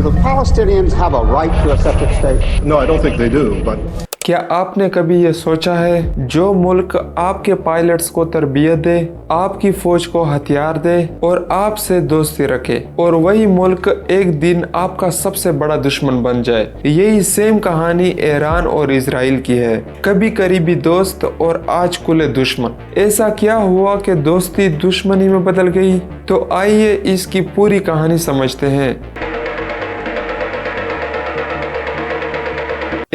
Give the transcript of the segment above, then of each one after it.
Do the Palestinians have a right to a separate state? No, I don't think they do, but क्या आपने कभी ये सोचा है जो मुल्क आपके पायलट्स को तरबियत दे, आपकी फौज को हथियार दे और आपसे दोस्ती रखे, और वही मुल्क एक दिन आपका सबसे बड़ा दुश्मन बन जाए? यही सेम कहानी ईरान और इजराइल की है। कभी करीबी दोस्त और आज कुले दुश्मन। ऐसा क्या हुआ कि दोस्ती दुश्मनी में बदल गई? तो आइए इसकी पूरी कहानी समझते हैं।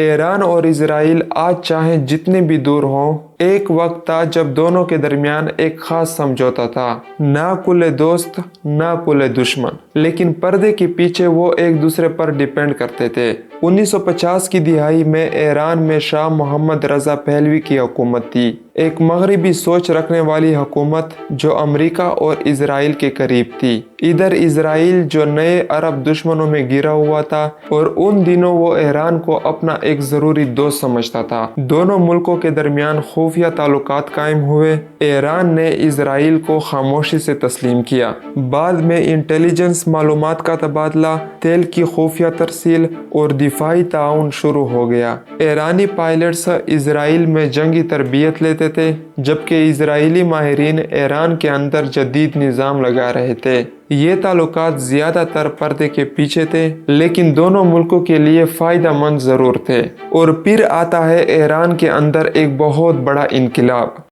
ईरान और इजराइल आज चाहे जितने भी दूर हों, एक वक्त था जब दोनों के दरमियान एक खास समझौता था। ना कुले दोस्त ना कुले दुश्मन, लेकिन पर्दे के पीछे वो एक दूसरे पर डिपेंड करते थे। 1950 की दिहाई में ईरान में शाह मोहम्मद रजा पहलवी की हुकूमत थी, एक मगरबी सोच रखने वाली हुकूमत जो अमेरिका और इजराइल के करीब थी। इधर इजराइल जो नए अरब दुश्मनों में गिरा हुआ था, और उन दिनों वो ईरान को अपना एक जरूरी दोस्त समझता था। दोनों मुल्कों के दरमियान खुफिया ताल्लुकात कायम हुए। ईरान ने इजराइल को खामोशी से तस्लीम किया। बाद में इंटेलिजेंस मालूमात का तबादला, तेल की खुफिया तरसील और दिफाई ताउन शुरू हो गया। ईरानी पायलट्स इजराइल में जंगी तरबियत लेते थे, जबकि इजरायली माहिरीन ईरान के अंदर जदीद निज़ाम लगा रहे थे। ये ताल्लुकात ज़्यादातर पर्दे के पीछे थे, लेकिन दोनों मुल्कों के लिए फ़ायदा मंद ज़रूर थे। और फिर आता है ईरान के अंदर एक बहुत बड़ा इनकलाब।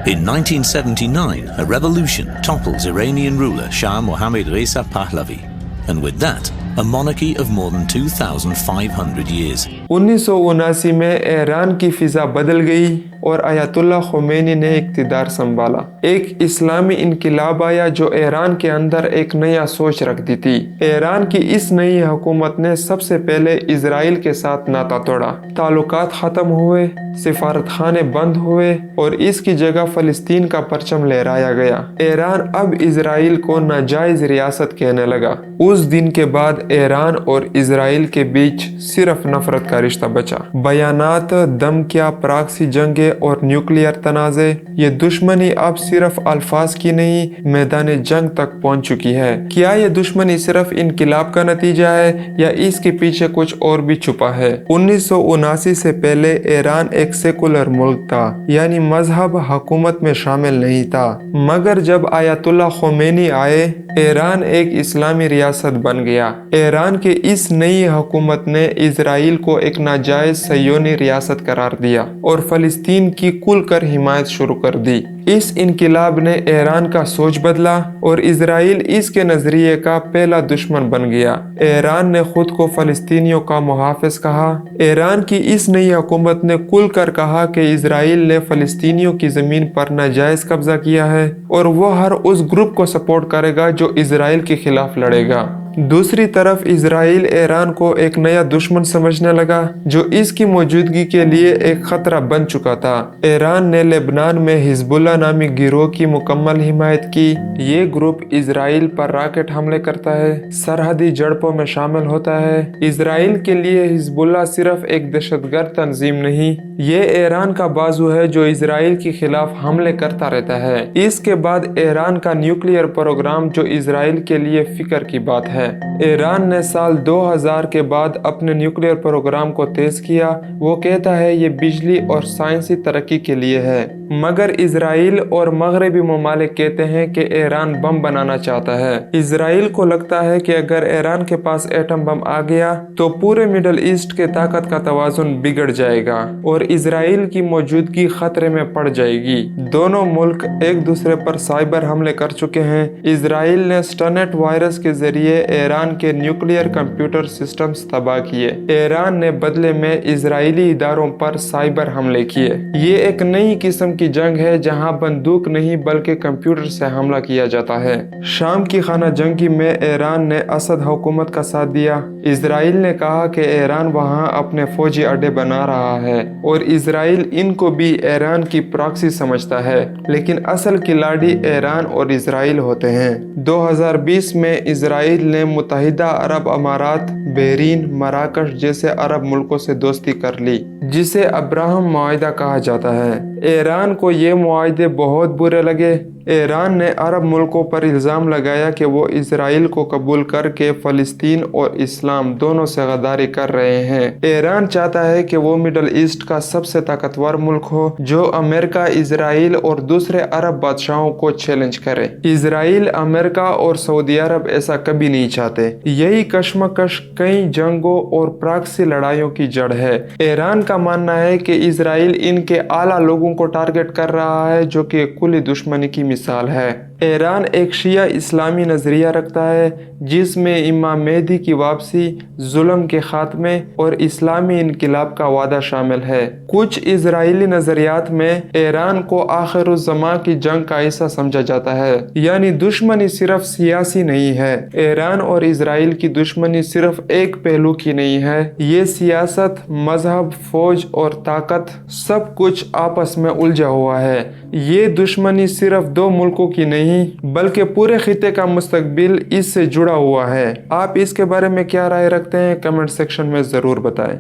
In 1979, a revolution topples Iranian ruler Shah Mohammad Reza Pahlavi, and with that, a monarchy of more than 2,500 years. 1979 में ईरान की फिजा बदल गई और आयतुल्लाह खुमैनी ने इक़्तिदार संभाला। एक इस्लामी इनकलाब आया जो ईरान के अंदर एक नया सोच रख दी थी। ईरान की इस नई हुकूमत ने सबसे पहले इजराइल के साथ नाता तोड़ा, ताल्लुकात ख़त्म हुए, सिफारत खाने बंद हुए और इसकी जगह फ़लस्तीन का परचम लहराया गया। ईरान अब इजराइल को नाजायज़ रियासत कहने लगा। उस दिन के बाद ईरान और इजराइल के बीच सिर्फ नफरत का रिश्ता बचा। बयानात, धमकियां, प्रॉक्सी जंगें और न्यूक्लियर तनाज़े, ये दुश्मनी अब सिर्फ अल्फाज की नहीं, मैदान जंग तक पहुंच चुकी है। क्या ये दुश्मनी सिर्फ इनकलाब का नतीजा है या इसके पीछे कुछ और भी छुपा है? 1979 से पहले ईरान एक सेकुलर मुल्क था, यानी मजहब हुकूमत में शामिल नहीं था। मगर जब आयतुल्लाह खुमैनी आए, ईरान एक इस्लामी रियासत बन गया। ईरान के इस नई हुकूमत ने इजराइल को एक नाजायज सयोनी रियासत करार दिया और फ़लस्तीन की खुलकर हिमायत शुरू कर दी। इस इनकलाब ने ईरान का सोच बदला और इजराइल इसके नजरिए का पहला दुश्मन बन गया। ईरान ने खुद को फ़लस्तीनियों का मुहाफ़िज़ कहा। ईरान की इस नई हुकूमत ने खुलकर कहा कि इजराइल ने फ़लस्तीनियों की ज़मीन पर नाजायज़ कब्जा किया है और वो हर उस ग्रुप को सपोर्ट करेगा जो इजराइल के खिलाफ लड़ेगा। दूसरी तरफ इजराइल ईरान को एक नया दुश्मन समझने लगा जो इसकी मौजूदगी के लिए एक खतरा बन चुका था। ईरान ने लेबनान में हिजबुल्लाह नामी गिरोह की मुकम्मल हिमायत की। ये ग्रुप इजराइल पर रॉकेट हमले करता है, सरहदी झड़पों में शामिल होता है। इजराइल के लिए हिजबुल्लाह सिर्फ एक दहशतगर्द तंजीम नहीं, ये ईरान का बाजू है जो इजराइल के खिलाफ हमले करता रहता है। इसके बाद ईरान का न्यूक्लियर प्रोग्राम जो इजराइल के लिए फिक्र की बात है। ईरान ने साल 2000 के बाद अपने न्यूक्लियर प्रोग्राम को तेज किया। वो कहता है ये बिजली और साइंसी तरक्की के लिए है, मगर इजराइल और मगरबी ममालिक कहते हैं कि ईरान बम बनाना चाहता है। इजराइल को लगता है कि अगर ईरान के पास एटम बम आ गया तो पूरे मिडल ईस्ट के ताकत का तवाजुन बिगड़ जाएगा और इजराइल की मौजूदगी खतरे में पड़ जाएगी। दोनों मुल्क एक दूसरे पर साइबर हमले कर चुके हैं। इजराइल ने स्टरनेट वायरस के जरिए ईरान के न्यूक्लियर कंप्यूटर सिस्टम्स तबाह किए। ईरान ने बदले में इजरायली इदारों पर साइबर हमले किए। ये एक नई किस्म की जंग है जहां बंदूक नहीं बल्कि कंप्यूटर से हमला किया जाता है। शाम की खाना जंगी में ईरान ने असद हुकूमत का साथ दिया। इजराइल ने कहा कि ईरान वहां अपने फौजी अड्डे बना रहा है और इजराइल इनको भी ईरान की प्रॉक्सी समझता है, लेकिन असल खिलाड़ी ईरान और इजराइल होते हैं। 2020 में इजराइल ने मुत्तहिदा अरब अमारात, बहरीन, मराकश जैसे अरब मुल्कों से दोस्ती कर ली, जिसे अब्राहम मुआहिदा कहा जाता है। ایران کو یہ معاہدے بہت برے لگے۔ ایران نے عرب ملکوں پر الزام لگایا کہ وہ اسرائیل کو قبول کر کے فلسطین اور اسلام دونوں سے غداری کر رہے ہیں۔ ایران چاہتا ہے کہ وہ مڈل ایسٹ کا سب سے طاقتور ملک ہو جو امریکہ، اسرائیل اور دوسرے عرب بادشاہوں کو چیلنج کرے۔ اسرائیل، امریکہ اور سعودی عرب ایسا کبھی نہیں چاہتے۔ یہی کشمکش کئی جنگوں اور پراکسی لڑائیوں کی جڑ ہے۔ ایران کا ماننا ہے کہ اسرائیل ان کے اعلیٰ لوگوں کو ٹارگٹ کر رہا ہے جو کہ کلی دشمنی کی مثال ہے۔ ایران ایک شیعہ اسلامی نظریہ رکھتا ہے جس میں امام مہدی کی واپسی، ظلم کے خاتمے اور اسلامی انقلاب کا وعدہ شامل ہے۔ کچھ اسرائیلی نظریات میں ایران کو آخر الزماں کی جنگ کا حصہ سمجھا جاتا ہے، یعنی دشمنی صرف سیاسی نہیں ہے۔ ایران اور اسرائیل کی دشمنی صرف ایک پہلو کی نہیں ہے، یہ سیاست، مذہب، فوج اور طاقت سب کچھ آپس میں الجھا ہوا ہے۔ یہ دشمنی صرف دو ملکوں کی نہیں بلکہ پورے خطے کا مستقبل اس سے جڑا ہوا ہے۔ آپ اس کے بارے میں کیا رائے رکھتے ہیں؟ کمنٹ سیکشن میں ضرور بتائیں۔